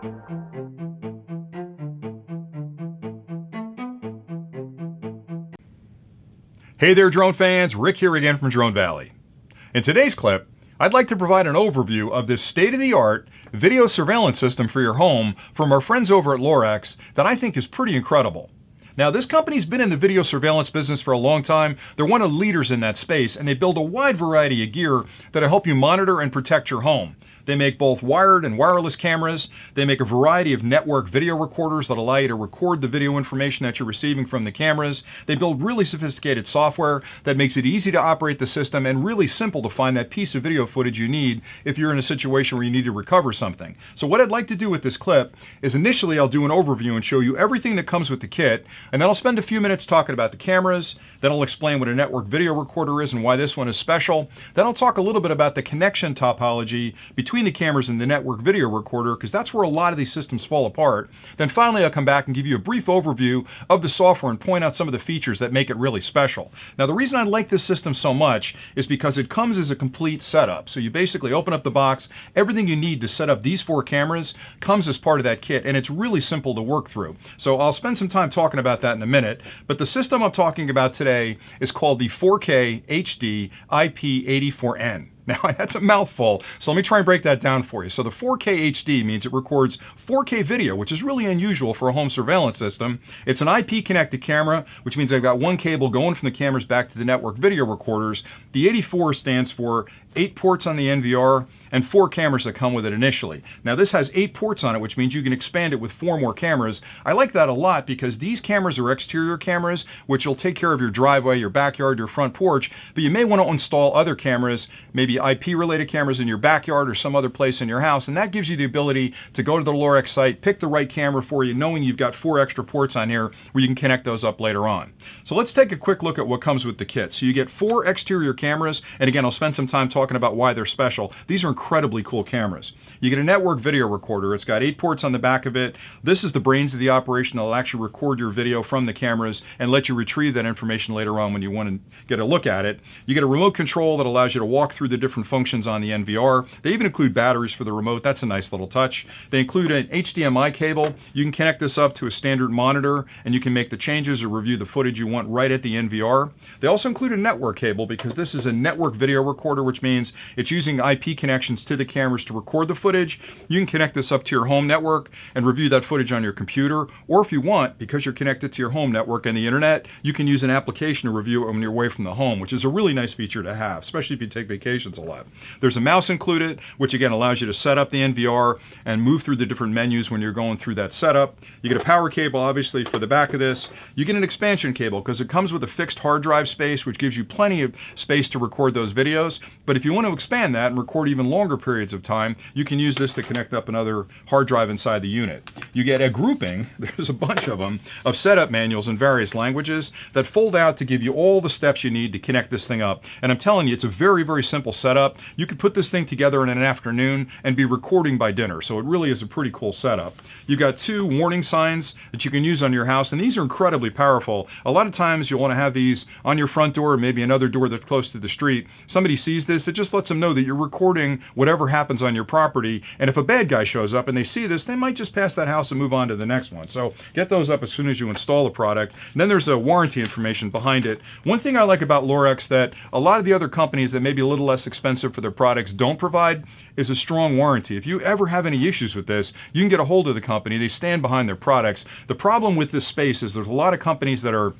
Hey there, drone fans. Rick here again from Drone Valley. In today's clip, I'd like to provide an overview of this state-of-the-art video surveillance system for your home from our friends over at Lorex that I think is pretty incredible. Now, this company's been in the video surveillance business for a long time. They're one of the leaders in that space, and they build a wide variety of gear that'll help you monitor and protect your home. They make both wired and wireless cameras. They make a variety of network video recorders that allow you to record the video information that you're receiving from the cameras. They build really sophisticated software that makes it easy to operate the system and really simple to find that piece of video footage you need if you're in a situation where you need to recover something. So what I'd like to do with this clip is initially I'll do an overview and show you everything that comes with the kit, and then I'll spend a few minutes talking about the cameras. Then I'll explain what a network video recorder is and why this one is special. Then I'll talk a little bit about the connection topology between the cameras and the network video recorder, because that's where a lot of these systems fall apart. Then finally I'll come back and give you a brief overview of the software and point out some of the features that make it really special. Now, the reason I like this system so much is because it comes as a complete setup. So you basically open up the box, everything you need to set up these 4 cameras comes as part of that kit, and it's really simple to work through. So I'll spend some time talking about that in a minute, but the system I'm talking about today is called the 4K HD IP84N. Now, that's a mouthful, so let me try and break that down for you. So the 4K HD means it records 4K video, which is really unusual for a home surveillance system. It's an IP connected camera, which means I've got one cable going from the cameras back to the network video recorders. The 84 stands for 8 ports on the NVR and 4 cameras that come with it initially. Now, this has 8 ports on it, which means you can expand it with 4 more cameras. I like that a lot because these cameras are exterior cameras, which will take care of your driveway, your backyard, your front porch, but you may want to install other cameras, maybe IP-related cameras in your backyard or some other place in your house, and that gives you the ability to go to the Lorex site, pick the right camera for you, knowing you've got 4 extra ports on here where you can connect those up later on. So let's take a quick look at what comes with the kit. So you get 4 exterior cameras, and again, I'll spend some time talking about why they're special. These are incredibly cool cameras. You get a network video recorder. It's got 8 ports on the back of it. This is the brains of the operation. It'll actually record your video from the cameras and let you retrieve that information later on when you want to get a look at it. You get a remote control that allows you to walk through the different functions on the NVR. They even include batteries for the remote. That's a nice little touch. They include an HDMI cable. You can connect this up to a standard monitor, and you can make the changes or review the footage you want right at the NVR. They also include a network cable because this is a network video recorder, which means it's using IP connections to the cameras to record the footage. You can connect this up to your home network and review that footage on your computer, or if you want, because you're connected to your home network and the internet, you can use an application to review it when you're away from the home, which is a really nice feature to have, especially if you take vacations a lot. There's a mouse included, which again allows you to set up the NVR and move through the different menus when you're going through that setup. You get a power cable, obviously, for the back of this. You get an expansion cable because it comes with a fixed hard drive space, which gives you plenty of space to record those videos. But if you want to expand that and record even longer periods of time, you can use this to connect up another hard drive inside the unit. You get a grouping, there's a bunch of them, of setup manuals in various languages that fold out to give you all the steps you need to connect this thing up. And I'm telling you, it's a very, very simple setup. You could put this thing together in an afternoon and be recording by dinner. So it really is a pretty cool setup. You've got 2 warning signs that you can use on your house, and these are incredibly powerful. A lot of times you'll want to have these on your front door, or maybe another door that's close to the street. Somebody sees this, it just lets them know that you're recording whatever happens on your property, and if a bad guy shows up and they see this, they might just pass that house and move on to the next one. So get those up as soon as you install the product. And then there's a warranty information behind it. One thing I like about Lorex that a lot of the other companies that may be a little less expensive for their products don't provide is a strong warranty. If you ever have any issues with this, you can get a hold of the company. They stand behind their products. The problem with this space is there's a lot of companies that are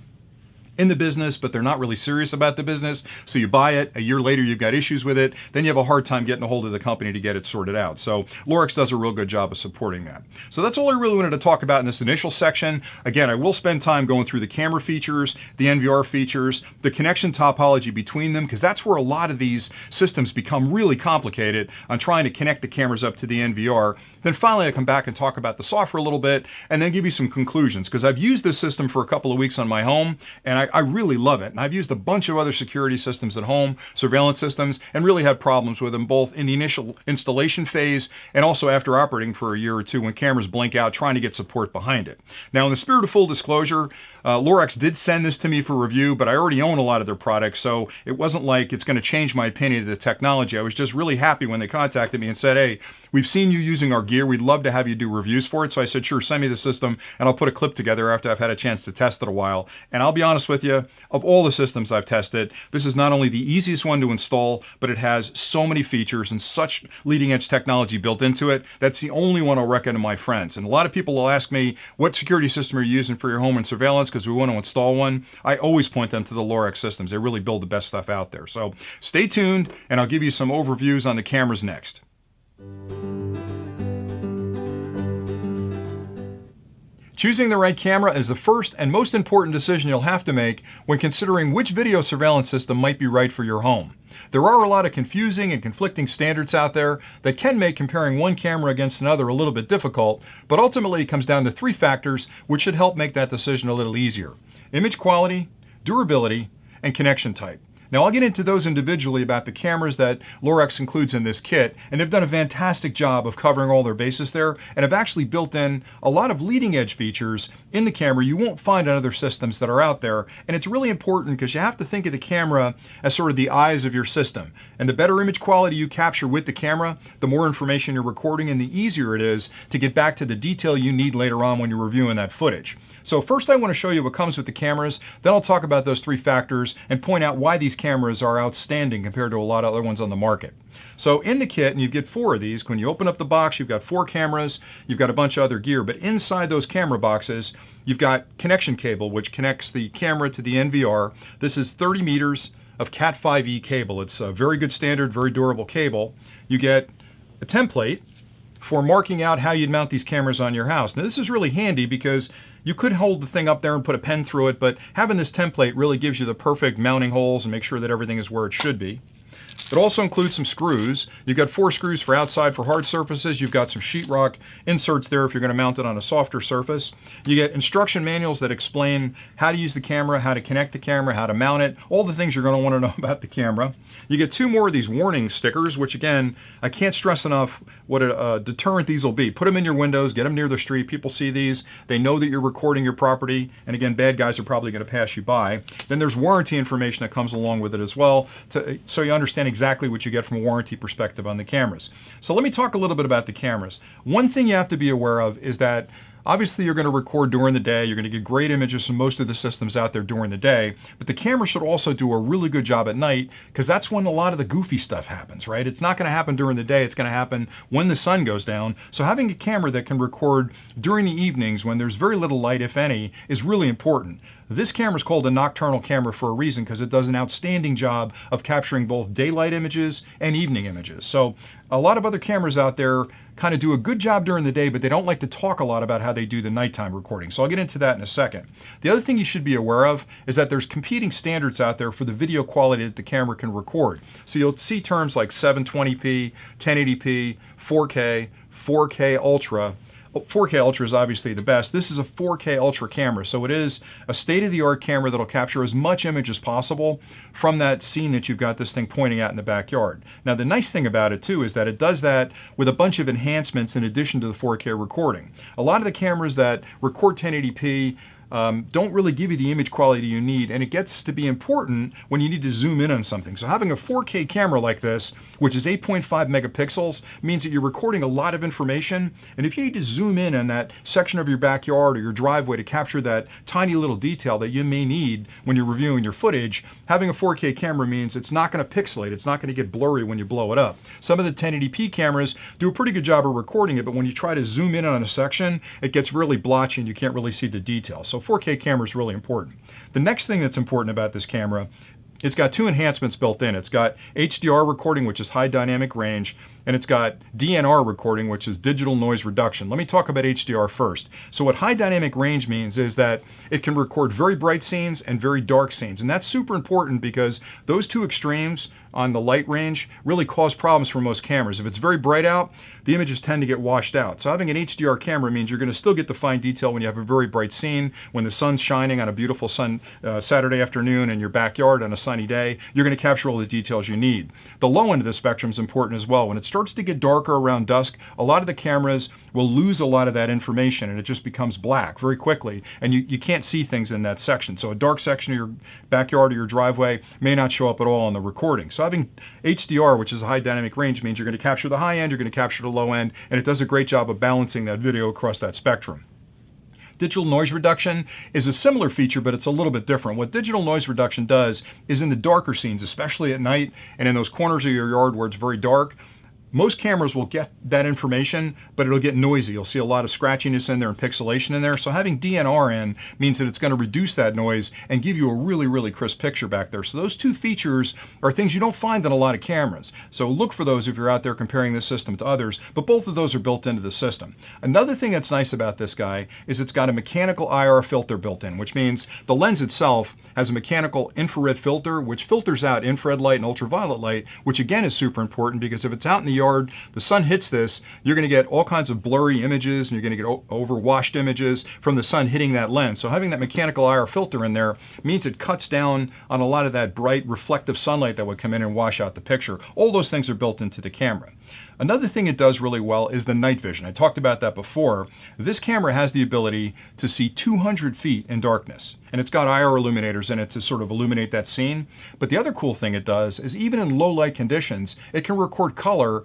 in the business, but they're not really serious about the business. So you buy it, a year later you've got issues with it, then you have a hard time getting a hold of the company to get it sorted out. So Lorex does a real good job of supporting that. So that's all I really wanted to talk about in this initial section. Again, I will spend time going through the camera features, the NVR features, the connection topology between them, because that's where a lot of these systems become really complicated on trying to connect the cameras up to the NVR. Then finally I come back and talk about the software a little bit and then give you some conclusions, because I've used this system for a couple of weeks on my home, and I really love it. And I've used a bunch of other security systems at home, surveillance systems, and really had problems with them both in the initial installation phase and also after operating for a year or two when cameras blink out trying to get support behind it. Now, in the spirit of full disclosure, Lorex did send this to me for review, but I already own a lot of their products, so it wasn't like it's going to change my opinion of the technology. I was just really happy when they contacted me and said, hey, we've seen you using our gear. We'd love to have you do reviews for it. So I said, sure, send me the system, and I'll put a clip together after I've had a chance to test it a while. And I'll be honest with you, of all the systems I've tested, this is not only the easiest one to install, but it has so many features and such leading edge technology built into it. That's the only one I'll recommend to my friends. And a lot of people will ask me, what security system are you using for your home and surveillance? Because we want to install one. I always point them to the Lorex systems. They really build the best stuff out there. So stay tuned, and I'll give you some overviews on the cameras next. Choosing the right camera is the first and most important decision you'll have to make when considering which video surveillance system might be right for your home. There are a lot of confusing and conflicting standards out there that can make comparing one camera against another a little bit difficult, but ultimately it comes down to 3 factors which should help make that decision a little easier: image quality, durability, and connection type. Now, I'll get into those individually about the cameras that Lorex includes in this kit, and they've done a fantastic job of covering all their bases there, and have actually built in a lot of leading edge features in the camera you won't find on other systems that are out there. And it's really important because you have to think of the camera as sort of the eyes of your system. And the better image quality you capture with the camera, the more information you're recording, and the easier it is to get back to the detail you need later on when you're reviewing that footage. So first I want to show you what comes with the cameras, then I'll talk about those 3 factors and point out why these cameras are outstanding compared to a lot of other ones on the market. So in the kit, and you get 4 of these, when you open up the box, you've got 4 cameras, you've got a bunch of other gear, but inside those camera boxes, you've got connection cable, which connects the camera to the NVR. This is 30 meters of Cat 5e cable. It's a very good standard, very durable cable. You get a template for marking out how you'd mount these cameras on your house. Now this is really handy because you could hold the thing up there and put a pen through it, but having this template really gives you the perfect mounting holes and make sure that everything is where it should be. It also includes some screws. You've got 4 screws for outside for hard surfaces. You've got some sheetrock inserts there if you're going to mount it on a softer surface. You get instruction manuals that explain how to use the camera, how to connect the camera, how to mount it, all the things you're going to want to know about the camera. You get 2 more of these warning stickers, which again, I can't stress enough what a deterrent these will be. Put them in your windows, get them near the street. People see these, they know that you're recording your property, and again, bad guys are probably going to pass you by. Then there's warranty information that comes along with it as well, so you understand exactly what you get from a warranty perspective on the cameras. So let me talk a little bit about the cameras. One thing you have to be aware of is that obviously you're going to record during the day. You're going to get great images from most of the systems out there during the day, but the camera should also do a really good job at night because that's when a lot of the goofy stuff happens, right? It's not going to happen during the day. It's going to happen when the sun goes down. So having a camera that can record during the evenings when there's very little light, if any, is really important. This camera is called a nocturnal camera for a reason because it does an outstanding job of capturing both daylight images and evening images. So a lot of other cameras out there kind of do a good job during the day, but they don't like to talk a lot about how they do the nighttime recording. So I'll get into that in a second. The other thing you should be aware of is that there's competing standards out there for the video quality that the camera can record. So you'll see terms like 720p, 1080p, 4K, 4K Ultra. 4K Ultra is obviously the best. This is a 4K Ultra camera, so it is a state-of-the-art camera that'll capture as much image as possible from that scene that you've got this thing pointing at in the backyard. Now, the nice thing about it, too, is that it does that with a bunch of enhancements in addition to the 4K recording. A lot of the cameras that record 1080p don't really give you the image quality you need, and it gets to be important when you need to zoom in on something. So having a 4K camera like this, which is 8.5 megapixels, means that you're recording a lot of information, and if you need to zoom in on that section of your backyard or your driveway to capture that tiny little detail that you may need when you're reviewing your footage, having a 4K camera means it's not going to pixelate, it's not going to get blurry when you blow it up. Some of the 1080p cameras do a pretty good job of recording it, but when you try to zoom in on a section, it gets really blotchy and you can't really see the detail. So 4K camera is really important. The next thing that's important about this camera, it's got 2 enhancements built in. It's got HDR recording, which is high dynamic range, and it's got DNR recording, which is digital noise reduction. Let me talk about HDR first. So what high dynamic range means is that it can record very bright scenes and very dark scenes. And that's super important because those two extremes on the light range really cause problems for most cameras. If it's very bright out, the images tend to get washed out. So having an HDR camera means you're going to still get the fine detail when you have a very bright scene, when the sun's shining on a beautiful Saturday afternoon in your backyard on a sunny day. You're going to capture all the details you need. The low end of the spectrum is important as well. When it starts to get darker around dusk, a lot of the cameras will lose a lot of that information and it just becomes black very quickly, and you can't see things in that section. So a dark section of your backyard or your driveway may not show up at all on the recording. So having HDR, which is a high dynamic range, means you're going to capture the high end, you're going to capture the low end, and it does a great job of balancing that video across that spectrum. Digital noise reduction is a similar feature, but it's a little bit different. What digital noise reduction does is in the darker scenes, especially at night and in those corners of your yard where it's very dark, most cameras will get that information, but it'll get noisy. You'll see a lot of scratchiness in there and pixelation in there. So having DNR in means that it's going to reduce that noise and give you a really, really crisp picture back there. So those two features are things you don't find in a lot of cameras. So look for those if you're out there comparing this system to others, but both of those are built into the system. Another thing that's nice about this guy is it's got a mechanical IR filter built in, which means the lens itself has a mechanical infrared filter, which filters out infrared light and ultraviolet light, which again is super important because if it's out in the yard, the sun hits this, you're going to get all kinds of blurry images and you're going to get overwashed images from the sun hitting that lens. So having that mechanical IR filter in there means it cuts down on a lot of that bright reflective sunlight that would come in and wash out the picture. All those things are built into the camera. Another thing it does really well is the night vision. I talked about that before. This camera has the ability to see 200 feet in darkness, and it's got IR illuminators in it to sort of illuminate that scene. But the other cool thing it does is even in low light conditions, it can record color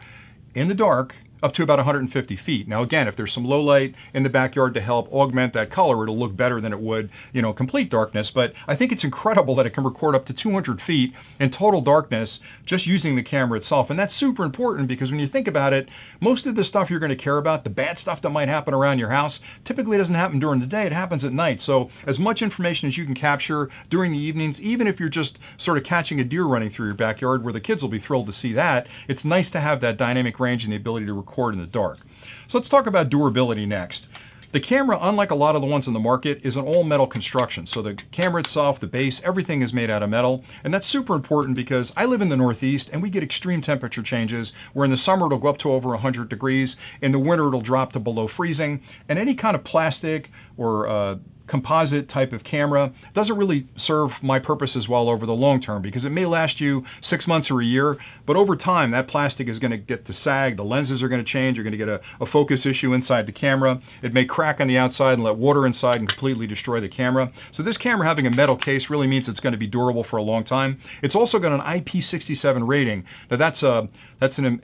in the dark up to about 150 feet. Now again, if there's some low light in the backyard to help augment that color, it'll look better than it would, complete darkness. But I think it's incredible that it can record up to 200 feet in total darkness just using the camera itself. And that's super important because when you think about it, most of the stuff you're going to care about, the bad stuff that might happen around your house, typically doesn't happen during the day, it happens at night. So as much information as you can capture during the evenings, even if you're just sort of catching a deer running through your backyard where the kids will be thrilled to see that, it's nice to have that dynamic range and the ability to record in the dark. So let's talk about durability next. The camera, unlike a lot of the ones in the market, is an all metal construction. So the camera itself, the base, everything is made out of metal. And that's super important because I live in the Northeast and we get extreme temperature changes where in the summer it'll go up to over 100 degrees. In the winter it'll drop to below freezing. And any kind of plastic or composite type of camera doesn't really serve my purposes well over the long term because it may last you 6 months or a year, but over time that plastic is going to get to sag, the lenses are going to change, you're going to get a focus issue inside the camera, it may crack on the outside and let water inside and completely destroy the camera. So this camera having a metal case really means it's going to be durable for a long time. It's also got an IP67 rating. Now that's an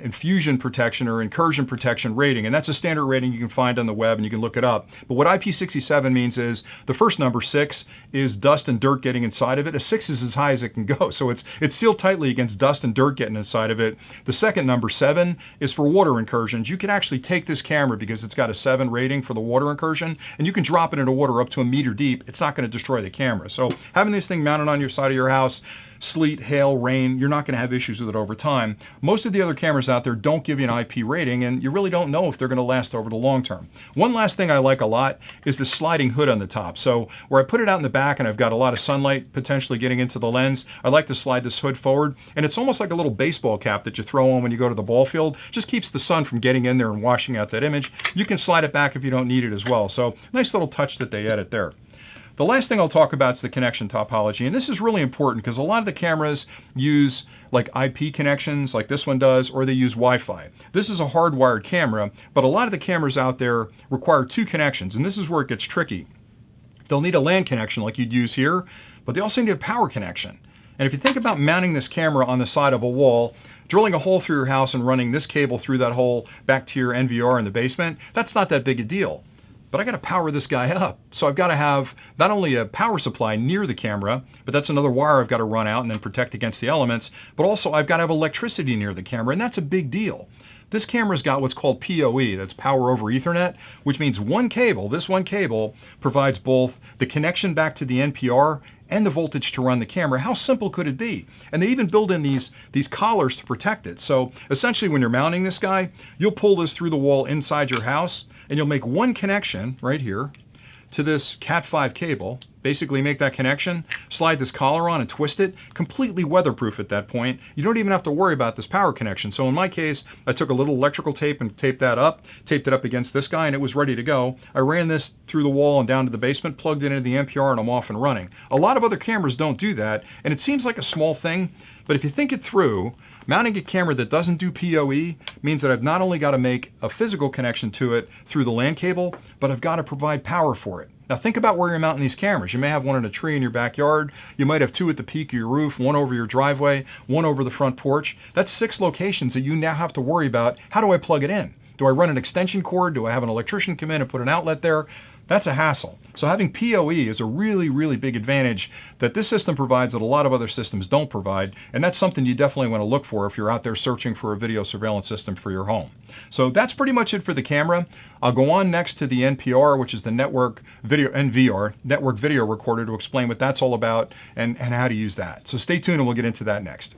infusion protection or incursion protection rating, and that's a standard rating you can find on the web and you can look it up. But what IP67 means is the first number, 6, is dust and dirt getting inside of it. A 6 is as high as it can go, so it's sealed tightly against dust and dirt getting inside of it. The second number, 7, is for water incursions. You can actually take this camera because it's got a 7 rating for the water incursion, and you can drop it into water up to a meter deep. It's not going to destroy the camera. So having this thing mounted on your side of your house, sleet, hail, rain, you're not going to have issues with it over time. Most of the other cameras out there don't give you an IP rating, and you really don't know if they're going to last over the long term. One last thing I like a lot is the sliding hood on the top. So where I put it out in the back and I've got a lot of sunlight potentially getting into the lens, I like to slide this hood forward, and it's almost like a little baseball cap that you throw on when you go to the ball field. Just keeps the sun from getting in there and washing out that image. You can slide it back if you don't need it as well. So nice little touch that they added there. The last thing I'll talk about is the connection topology, and this is really important because a lot of the cameras use like IP connections like this one does, or they use Wi-Fi. This is a hardwired camera, but a lot of the cameras out there require 2 connections, and this is where it gets tricky. They'll need a LAN connection like you'd use here, but they also need a power connection. And if you think about mounting this camera on the side of a wall, drilling a hole through your house and running this cable through that hole back to your NVR in the basement, that's not that big a deal. But I got to power this guy up. So I've got to have not only a power supply near the camera, but that's another wire I've got to run out and then protect against the elements, but also I've got to have electricity near the camera, and that's a big deal. This camera's got what's called PoE, that's power over Ethernet, which means one cable, this one cable, provides both the connection back to the NPR and the voltage to run the camera. How simple could it be? And they even build in these collars to protect it. So essentially when you're mounting this guy, you'll pull this through the wall inside your house and you'll make one connection right here to this Cat5 cable, basically make that connection, slide this collar on and twist it, completely weatherproof at that point. You don't even have to worry about this power connection. So in my case, I took a little electrical tape and taped it up against this guy, and it was ready to go. I ran this through the wall and down to the basement, plugged it into the NPR, and I'm off and running. A lot of other cameras don't do that, and it seems like a small thing, but if you think it through, mounting a camera that doesn't do PoE means that I've not only got to make a physical connection to it through the LAN cable, but I've got to provide power for it. Now think about where you're mounting these cameras. You may have one in a tree in your backyard. You might have two at the peak of your roof, one over your driveway, one over the front porch. That's 6 locations that you now have to worry about. How do I plug it in? Do I run an extension cord? Do I have an electrician come in and put an outlet there? That's a hassle. So having PoE is a really, really big advantage that this system provides that a lot of other systems don't provide, and that's something you definitely want to look for if you're out there searching for a video surveillance system for your home. So that's pretty much it for the camera. I'll go on next to the NPR, which is the network video, NVR, network video recorder, to explain what that's all about and how to use that. So stay tuned and we'll get into that next.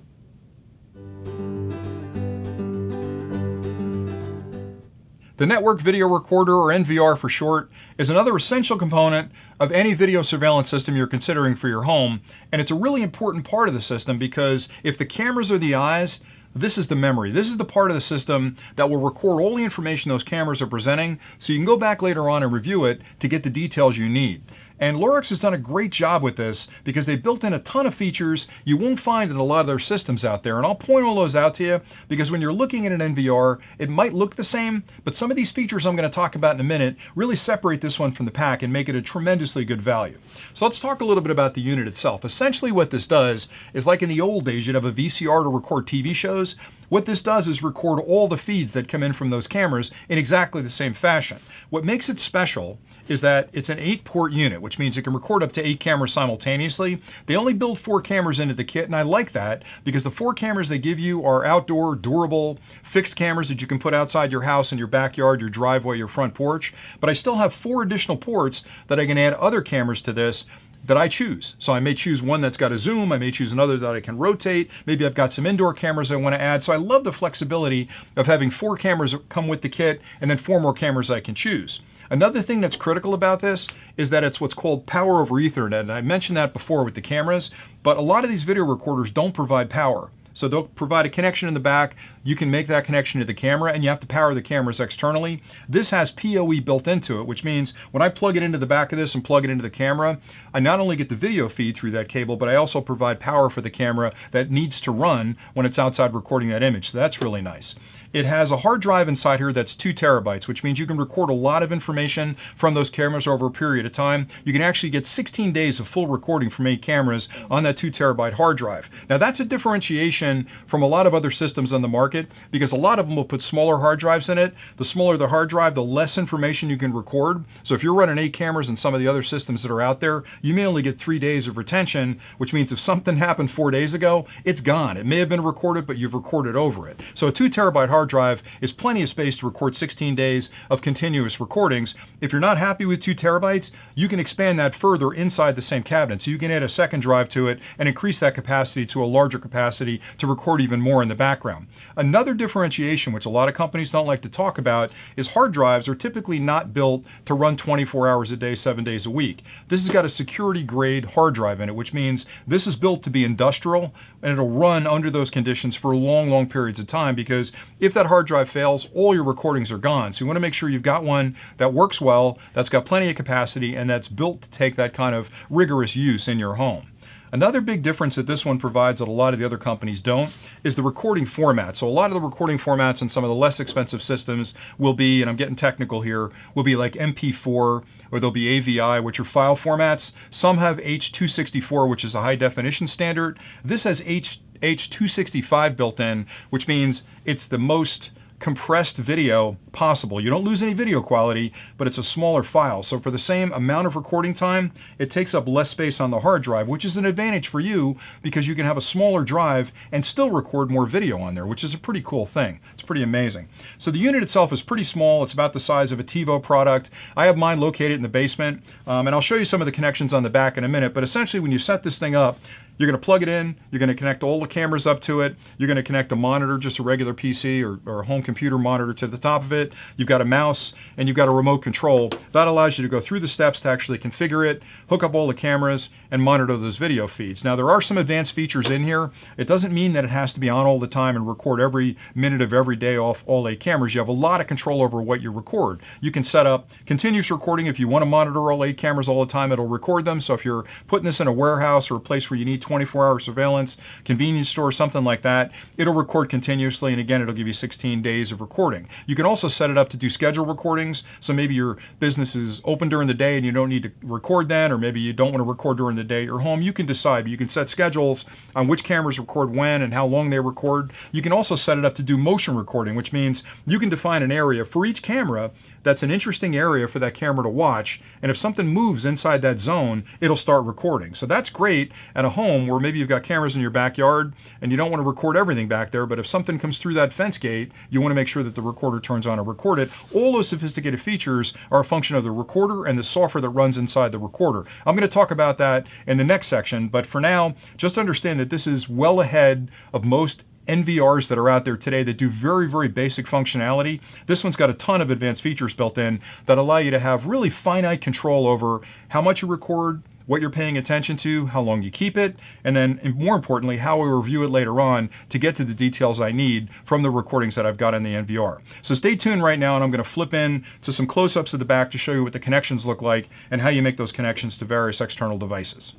The network video recorder, or NVR for short, is another essential component of any video surveillance system you're considering for your home, and it's a really important part of the system because if the cameras are the eyes, this is the memory. This is the part of the system that will record all the information those cameras are presenting, so you can go back later on and review it to get the details you need. And Lorex has done a great job with this because they built in a ton of features you won't find in a lot of their systems out there. And I'll point all those out to you because when you're looking at an NVR, it might look the same, but some of these features I'm going to talk about in a minute really separate this one from the pack and make it a tremendously good value. So let's talk a little bit about the unit itself. Essentially what this does is, like in the old days, you'd have a VCR to record TV shows. What this does is record all the feeds that come in from those cameras in exactly the same fashion. What makes it special is that it's an 8-port unit, which means it can record up to 8 cameras simultaneously. They only build 4 cameras into the kit, and I like that because the 4 cameras they give you are outdoor, durable, fixed cameras that you can put outside your house, in your backyard, your driveway, your front porch. But I still have 4 additional ports that I can add other cameras to this that I choose. So I may choose one that's got a zoom, I may choose another that I can rotate, maybe I've got some indoor cameras I want to add. So I love the flexibility of having 4 cameras come with the kit and then 4 more cameras I can choose. Another thing that's critical about this is that it's what's called power over Ethernet, and I mentioned that before with the cameras, but a lot of these video recorders don't provide power. So they'll provide a connection in the back, you can make that connection to the camera, and you have to power the cameras externally. This has PoE built into it, which means when I plug it into the back of this and plug it into the camera, I not only get the video feed through that cable, but I also provide power for the camera that needs to run when it's outside recording that image. So that's really nice. It has a hard drive inside here that's 2 terabytes, which means you can record a lot of information from those cameras over a period of time. You can actually get 16 days of full recording from 8 cameras on that 2 terabyte hard drive. Now that's a differentiation from a lot of other systems on the market because a lot of them will put smaller hard drives in it. The smaller the hard drive, the less information you can record. So if you're running 8 cameras in some of the other systems that are out there, you may only get 3 days of retention, which means if something happened 4 days ago, it's gone. It may have been recorded, but you've recorded over it. So a 2 terabyte hard drive is plenty of space to record 16 days of continuous recordings. If you're not happy with 2 terabytes, you can expand that further inside the same cabinet. So you can add a second drive to it and increase that capacity to a larger capacity to record even more in the background. Another differentiation, which a lot of companies don't like to talk about, is hard drives are typically not built to run 24 hours a day, 7 days a week. This has got a security grade hard drive in it, which means this is built to be industrial and it'll run under those conditions for long, long periods of time, because if that hard drive fails, all your recordings are gone. So you want to make sure you've got one that works well, that's got plenty of capacity, and that's built to take that kind of rigorous use in your home. Another big difference that this one provides that a lot of the other companies don't is the recording format. So a lot of the recording formats in some of the less expensive systems will be, and I'm getting technical here, will be like MP4, or there'll be AVI, which are file formats. Some have H.264, which is a high definition standard. This has H.265 built in, which means it's the most compressed video possible. You don't lose any video quality, but it's a smaller file. So for the same amount of recording time, it takes up less space on the hard drive, which is an advantage for you because you can have a smaller drive and still record more video on there, which is a pretty cool thing. It's pretty amazing. So the unit itself is pretty small. It's about the size of a TiVo product. I have mine located in the basement, and I'll show you some of the connections on the back in a minute, but essentially when you set this thing up, you're going to plug it in, you're going to connect all the cameras up to it, you're going to connect a monitor, just a regular PC or a home computer monitor to the top of it, you've got a mouse, and you've got a remote control. That allows you to go through the steps to actually configure it, hook up all the cameras, and monitor those video feeds. Now there are some advanced features in here. It doesn't mean that it has to be on all the time and record every minute of every day off all 8 cameras. You have a lot of control over what you record. You can set up continuous recording. If you want to monitor all 8 cameras all the time, it'll record them. So if you're putting this in a warehouse or a place where you need 24-hour surveillance, convenience store, something like that, it'll record continuously, and again, it'll give you 16 days of recording. You can also set it up to do scheduled recordings, so maybe your business is open during the day and you don't need to record then, or maybe you don't want to record during the day at your home. You can decide, but you can set schedules on which cameras record when and how long they record. You can also set it up to do motion recording, which means you can define an area for each camera that's an interesting area for that camera to watch, and if something moves inside that zone, it'll start recording. So that's great at a home where maybe you've got cameras in your backyard and you don't want to record everything back there, but if something comes through that fence gate, you want to make sure that the recorder turns on and record it. All those sophisticated features are a function of the recorder and the software that runs inside the recorder. I'm going to talk about that in the next section, but for now, just understand that this is well ahead of most NVRs that are out there today that do very, very basic functionality. This one's got a ton of advanced features built in that allow you to have really finite control over how much you record, what you're paying attention to, how long you keep it, and then more importantly, how I review it later on to get to the details I need from the recordings that I've got in the NVR. So stay tuned right now, and I'm going to flip in to some close-ups of the back to show you what the connections look like and how you make those connections to various external devices.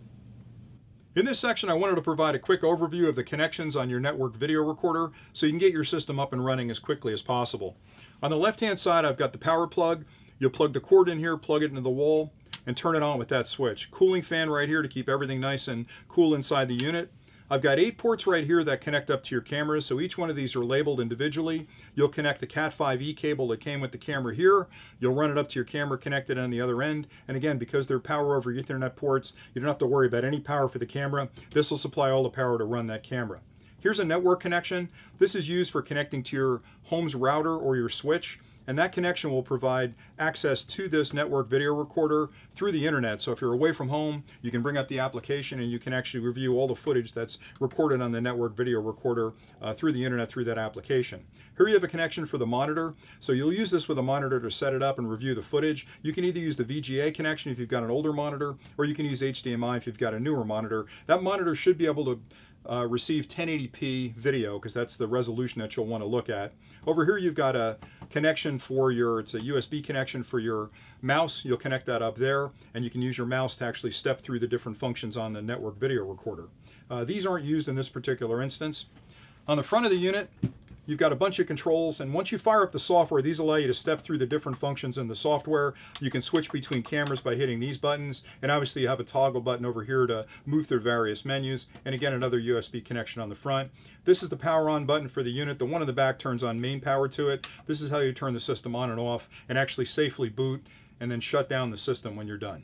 In this section, I wanted to provide a quick overview of the connections on your network video recorder so you can get your system up and running as quickly as possible. On the left-hand side, I've got the power plug. You'll plug the cord in here, plug it into the wall, and turn it on with that switch. Cooling fan right here to keep everything nice and cool inside the unit. I've got 8 ports right here that connect up to your cameras, so each one of these are labeled individually. You'll connect the Cat5e cable that came with the camera here. You'll run it up to your camera connected on the other end. And again, because they're power over Ethernet ports, you don't have to worry about any power for the camera. This will supply all the power to run that camera. Here's a network connection. This is used for connecting to your home's router or your switch. And that connection will provide access to this network video recorder through the internet. So if you're away from home, you can bring up the application and you can actually review all the footage that's recorded on the network video recorder through the internet through that application. Here you have a connection for the monitor. So you'll use this with a monitor to set it up and review the footage. You can either use the VGA connection if you've got an older monitor, or you can use HDMI if you've got a newer monitor. That monitor should be able to receive 1080p video because that's the resolution that you'll want to look at. Over here you've got a connection for it's a USB connection for your mouse. You'll connect that up there, and you can use your mouse to actually step through the different functions on the network video recorder. These aren't used in this particular instance. On the front of the unit, you've got a bunch of controls, and once you fire up the software, these allow you to step through the different functions in the software. You can switch between cameras by hitting these buttons, and obviously you have a toggle button over here to move through various menus, and again another USB connection on the front. This is the power on button for the unit. The one in the back turns on main power to it. This is how you turn the system on and off and actually safely boot and then shut down the system when you're done.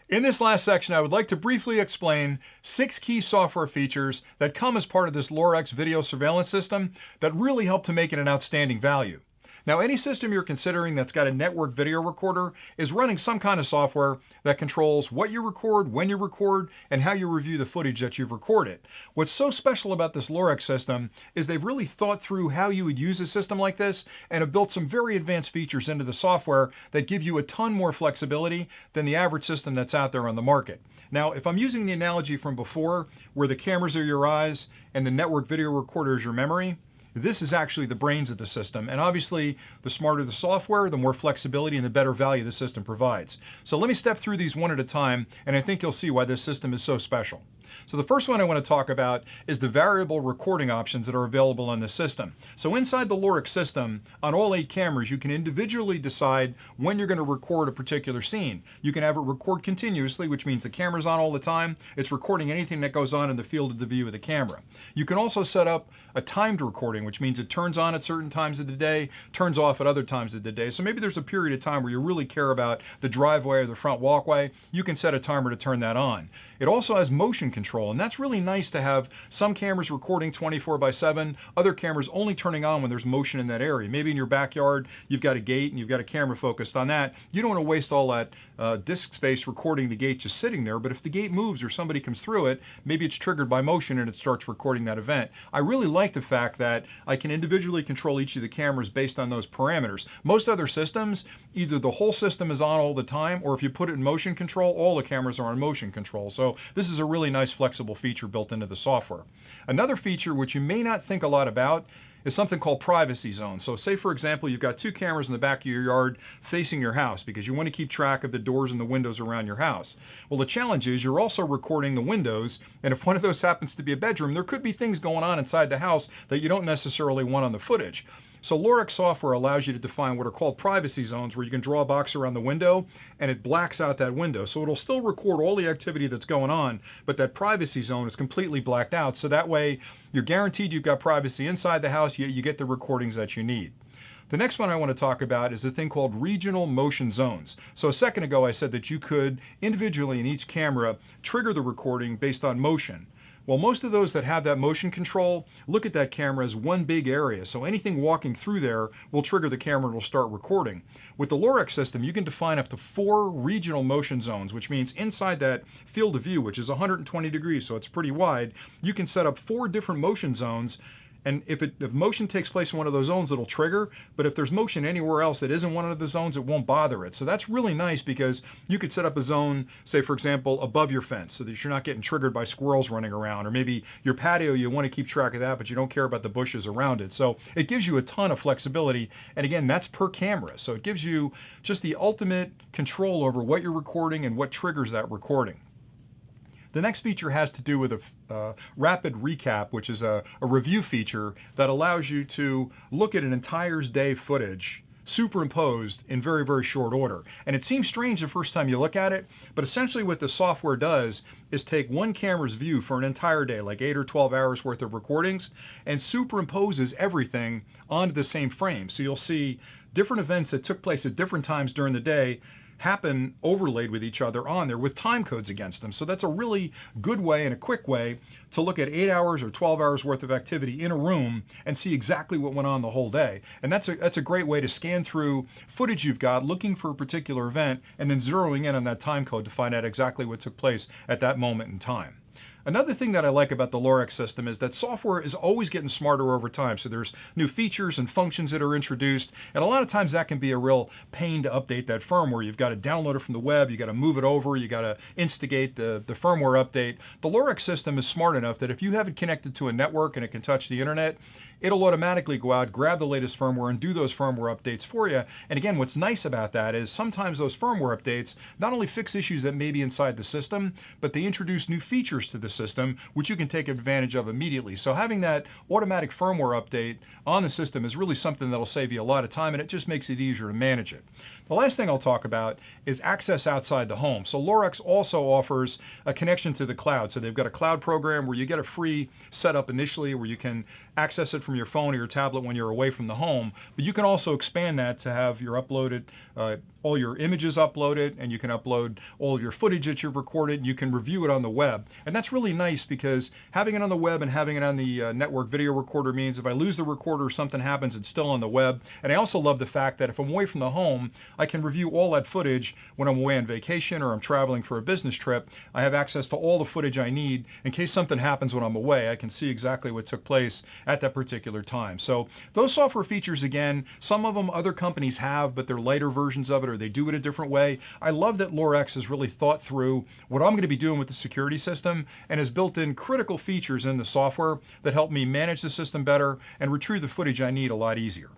In this last section, I would like to briefly explain 6 key software features that come as part of this Lorex video surveillance system that really help to make it an outstanding value. Now, any system you're considering that's got a network video recorder is running some kind of software that controls what you record, when you record, and how you review the footage that you've recorded. What's so special about this Lorex system is they've really thought through how you would use a system like this and have built some very advanced features into the software that give you a ton more flexibility than the average system that's out there on the market. Now, if I'm using the analogy from before, where the cameras are your eyes and the network video recorder is your memory, this is actually the brains of the system, and obviously the smarter the software, the more flexibility and the better value the system provides. So let me step through these one at a time, and I think you'll see why this system is so special. So the first one I want to talk about is the variable recording options that are available on the system. So inside the Lorex system, on all 8 cameras, you can individually decide when you're going to record a particular scene. You can have it record continuously, which means the camera's on all the time. It's recording anything that goes on in the field of the view of the camera. You can also set up a timed recording, which means it turns on at certain times of the day, turns off at other times of the day. So maybe there's a period of time where you really care about the driveway or the front walkway. You can set a timer to turn that on. It also has motion control, and that's really nice to have some cameras recording 24/7, other cameras only turning on when there's motion in that area. Maybe in your backyard, you've got a gate and you've got a camera focused on that. You don't want to waste all that disk space recording the gate just sitting there, but if the gate moves or somebody comes through it, maybe it's triggered by motion and it starts recording that event. I really like the fact that I can individually control each of the cameras based on those parameters. Most other systems, either the whole system is on all the time, or if you put it in motion control, all the cameras are on motion control. So this is a really nice flexible feature built into the software. Another feature which you may not think a lot about is something called privacy zones. So say, for example, you've got 2 cameras in the back of your yard facing your house because you want to keep track of the doors and the windows around your house. Well, the challenge is you're also recording the windows, and if one of those happens to be a bedroom, there could be things going on inside the house that you don't necessarily want on the footage. So Lorex software allows you to define what are called privacy zones, where you can draw a box around the window and it blacks out that window. So it'll still record all the activity that's going on, but that privacy zone is completely blacked out. So that way you're guaranteed you've got privacy inside the house, yet you get the recordings that you need. The next one I want to talk about is a thing called regional motion zones. So a second ago I said that you could individually in each camera trigger the recording based on motion. Well, most of those that have that motion control look at that camera as one big area. So anything walking through there will trigger the camera and will start recording. With the Lorex system, you can define up to 4 regional motion zones, which means inside that field of view, which is 120 degrees, so it's pretty wide, you can set up 4 different motion zones. And if motion takes place in one of those zones, it'll trigger. But if there's motion anywhere else that isn't one of the zones, it won't bother it. So that's really nice because you could set up a zone, say, for example, above your fence so that you're not getting triggered by squirrels running around. Or maybe your patio, you want to keep track of that, but you don't care about the bushes around it. So it gives you a ton of flexibility. And again, that's per camera. So it gives you just the ultimate control over what you're recording and what triggers that recording. The next feature has to do with a rapid recap, which is a review feature that allows you to look at an entire day footage superimposed in very, very short order. And it seems strange the first time you look at it, but essentially what the software does is take one camera's view for an entire day, like 8 or 12 hours worth of recordings, and superimposes everything onto the same frame. So you'll see different events that took place at different times during the day happen overlaid with each other on there with time codes against them. So that's a really good way and a quick way to look at 8 hours or 12 hours worth of activity in a room and see exactly what went on the whole day. And that's a great way to scan through footage you've got, looking for a particular event, and then zeroing in on that time code to find out exactly what took place at that moment in time. Another thing that I like about the Lorex system is that software is always getting smarter over time. So there's new features and functions that are introduced, and a lot of times that can be a real pain to update that firmware. You've got to download it from the web, you got to move it over, you got to instigate the firmware update. The Lorex system is smart enough that if you have it connected to a network and it can touch the internet, it'll automatically go out, grab the latest firmware, and do those firmware updates for you. And again, what's nice about that is sometimes those firmware updates not only fix issues that may be inside the system, but they introduce new features to the system, which you can take advantage of immediately. So having that automatic firmware update on the system is really something that'll save you a lot of time, and it just makes it easier to manage it. The last thing I'll talk about is access outside the home. So Lorex also offers a connection to the cloud. So they've got a cloud program where you get a free setup initially where you can access it from your phone or your tablet when you're away from the home, but you can also expand that to have your uploaded, all your images uploaded, and you can upload all of your footage that you've recorded, and you can review it on the web. And that's really nice because having it on the web and having it on the network video recorder means if I lose the recorder or something happens, it's still on the web. And I also love the fact that if I'm away from the home, I can review all that footage when I'm away on vacation or I'm traveling for a business trip. I have access to all the footage I need in case something happens when I'm away. I can see exactly what took place at that particular time. So those software features, again, some of them other companies have, but they're lighter versions of it or they do it a different way. I love that Lorex has really thought through what I'm going to be doing with the security system and has built in critical features in the software that help me manage the system better and retrieve the footage I need a lot easier.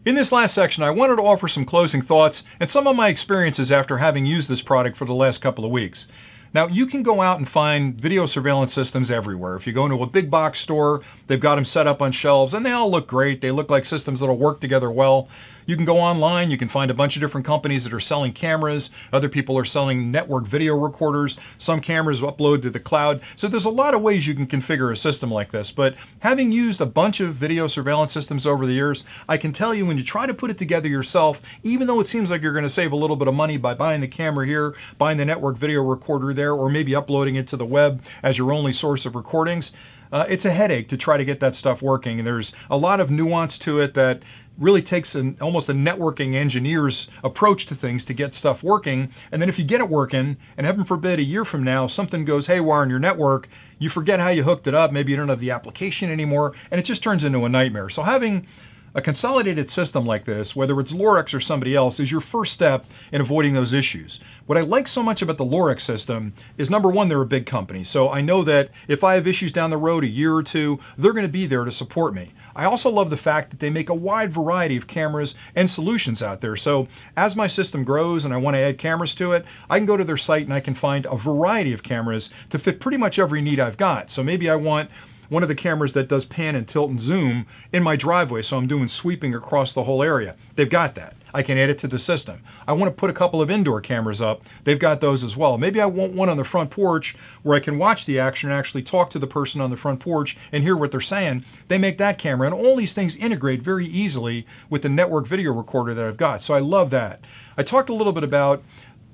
In this last section, I wanted to offer some closing thoughts and some of my experiences after having used this product for the last couple of weeks. Now, you can go out and find video surveillance systems everywhere. If you go into a big box store, they've got them set up on shelves and they all look great. They look like systems that'll work together well. You can go online, you can find a bunch of different companies that are selling cameras. Other people are selling network video recorders. Some cameras upload to the cloud. So there's a lot of ways you can configure a system like this. But having used a bunch of video surveillance systems over the years, I can tell you when you try to put it together yourself, even though it seems like you're going to save a little bit of money by buying the camera here, buying the network video recorder there, or maybe uploading it to the web as your only source of recordings, it's a headache to try to get that stuff working. And there's a lot of nuance to it that really takes almost a networking engineer's approach to things to get stuff working. And then if you get it working, and heaven forbid a year from now, something goes haywire in your network, you forget how you hooked it up, maybe you don't have the application anymore, and it just turns into a nightmare. So having a consolidated system like this, whether it's Lorex or somebody else, is your first step in avoiding those issues. What I like so much about the Lorex system is, number one, they're a big company. So I know that if I have issues down the road, a year or two, they're going to be there to support me. I also love the fact that they make a wide variety of cameras and solutions out there. So as my system grows and I want to add cameras to it, I can go to their site and I can find a variety of cameras to fit pretty much every need I've got. So maybe I want one of the cameras that does pan and tilt and zoom in my driveway, so I'm doing sweeping across the whole area. They've got that. I can add it to the system. I want to put a couple of indoor cameras up. They've got those as well. Maybe I want one on the front porch where I can watch the action and actually talk to the person on the front porch and hear what they're saying. They make that camera, and all these things integrate very easily with the network video recorder that I've got. So I love that. I talked a little bit about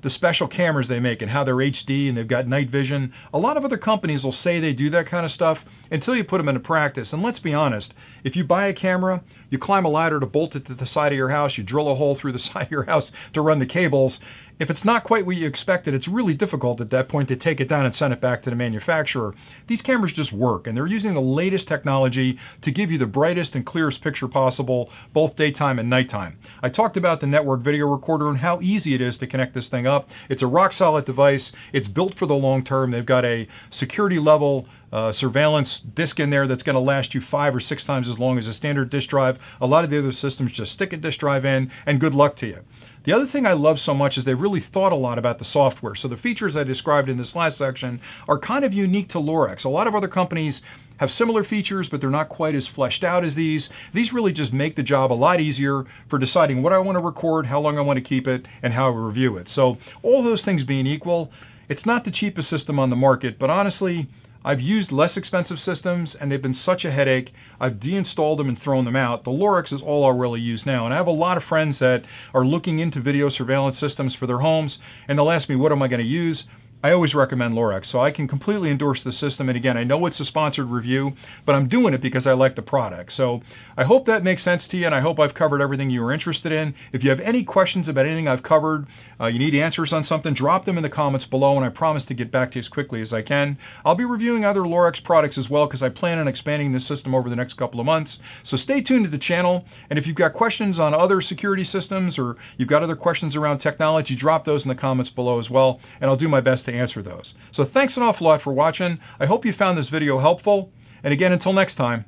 the special cameras they make and how they're HD and they've got night vision. A lot of other companies will say they do that kind of stuff until you put them into practice. And let's be honest, if you buy a camera, you climb a ladder to bolt it to the side of your house, you drill a hole through the side of your house to run the cables. If it's not quite what you expected, it's really difficult at that point to take it down and send it back to the manufacturer. These cameras just work, and they're using the latest technology to give you the brightest and clearest picture possible, both daytime and nighttime. I talked about the network video recorder and how easy it is to connect this thing up. It's a rock solid device. It's built for the long term. They've got a security level surveillance disk in there that's going to last you 5 or 6 times as long as a standard disk drive. A lot of the other systems just stick a disk drive in and good luck to you. The other thing I love so much is they've really thought a lot about the software. So the features I described in this last section are kind of unique to Lorex. A lot of other companies have similar features, but they're not quite as fleshed out as these. These really just make the job a lot easier for deciding what I want to record, how long I want to keep it, and how I review it. So all those things being equal, it's not the cheapest system on the market, but honestly, I've used less expensive systems and they've been such a headache. I've deinstalled them and thrown them out. The Lorex is all I'll really use now. And I have a lot of friends that are looking into video surveillance systems for their homes, and they'll ask me, what am I going to use? I always recommend Lorex, so I can completely endorse the system. And again, I know it's a sponsored review, but I'm doing it because I like the product. So I hope that makes sense to you, and I hope I've covered everything you were interested in. If you have any questions about anything I've covered, you need answers on something, drop them in the comments below, and I promise to get back to you as quickly as I can. I'll be reviewing other Lorex products as well because I plan on expanding this system over the next couple of months. So stay tuned to the channel, and if you've got questions on other security systems or you've got other questions around technology, drop those in the comments below as well, and I'll do my best to answer those. So thanks an awful lot for watching. I hope you found this video helpful. And again, until next time,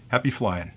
happy flying.